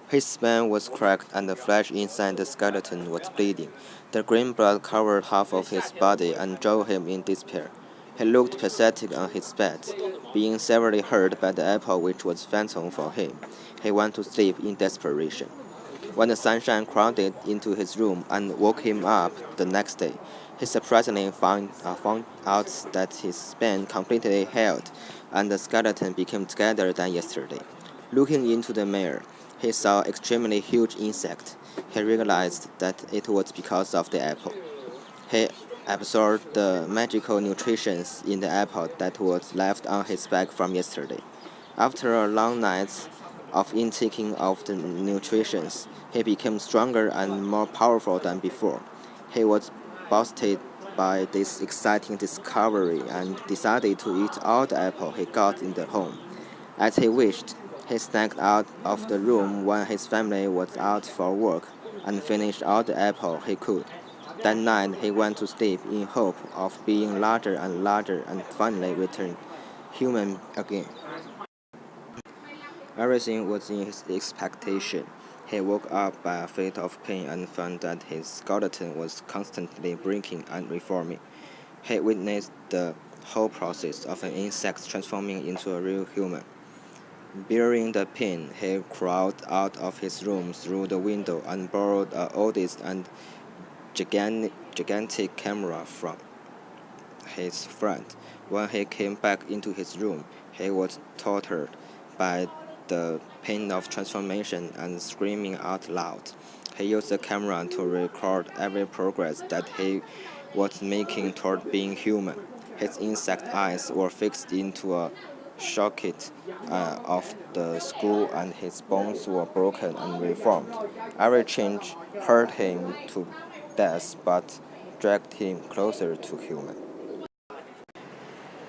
His spine was cracked and the flesh inside the skeleton was bleeding. The green blood covered half of his body and drove him in despair. He looked pathetic on his bed, being severely hurt by the apple which was phantom for him. He went to sleep in desperation. When the sunshine crowded into his room and woke him up the next day, he surprisingly found out that his spine completely healed and the skeleton became together than yesterday. Looking into the mirror, he saw an extremely huge insect. He realized that it was because of the apple. He absorbed the magical nutrition in the apple that was left on his back from yesterday. After a long night of intaking of the nutrition, he became stronger and more powerful than before. He was boosted by this exciting discovery and decided to eat all the apple he got in the home. As he wished, he sneaked out of the room when his family was out for work and finished all the apple he could. That night he went to sleep in hope of being larger and larger and finally returned human again. Everything was in his expectation. He woke up by a fit of pain and found that his skeleton was constantly breaking and reforming. He witnessed the whole process of an insect transforming into a real human. Bearing the pain, he crawled out of his room through the window and borrowed the oldest and gigantic camera from his friend. When he came back into his room, he was tortured by the pain of transformation and screaming out loud. He used the camera to record every progress that he was making toward being human. His insect eyes were fixed into a socket of the skull, and his bones were broken and reformed. Every change hurt him to death but dragged him closer to human.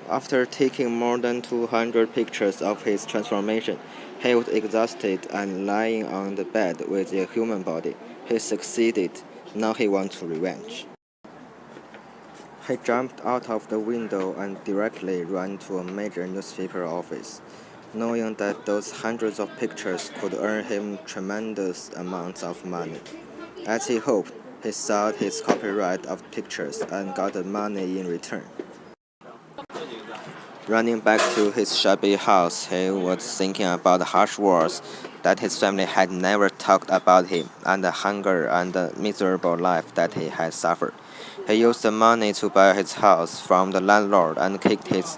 After taking more than 200 pictures of his transformation, he was exhausted and lying on the bed with a human body. He succeeded. Now he wants revenge. He jumped out of the window and directly ran to a major newspaper office, knowing that those hundreds of pictures could earn him tremendous amounts of money. As he hoped, he sold his copyright of pictures and got the money in return. Running back to his shabby house, he was thinking about the harsh words that his family had never talked about him, and the hunger and the miserable life that he had suffered. He used the money to buy his house from the landlord and kicked his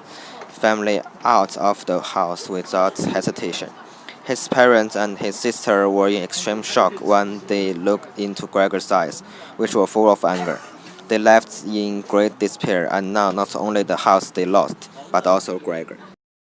family out of the house without hesitation. His parents and his sister were in extreme shock when they looked into Gregor's eyes, which were full of anger. They left in great despair, and now not only the house they lost, but also Gregor.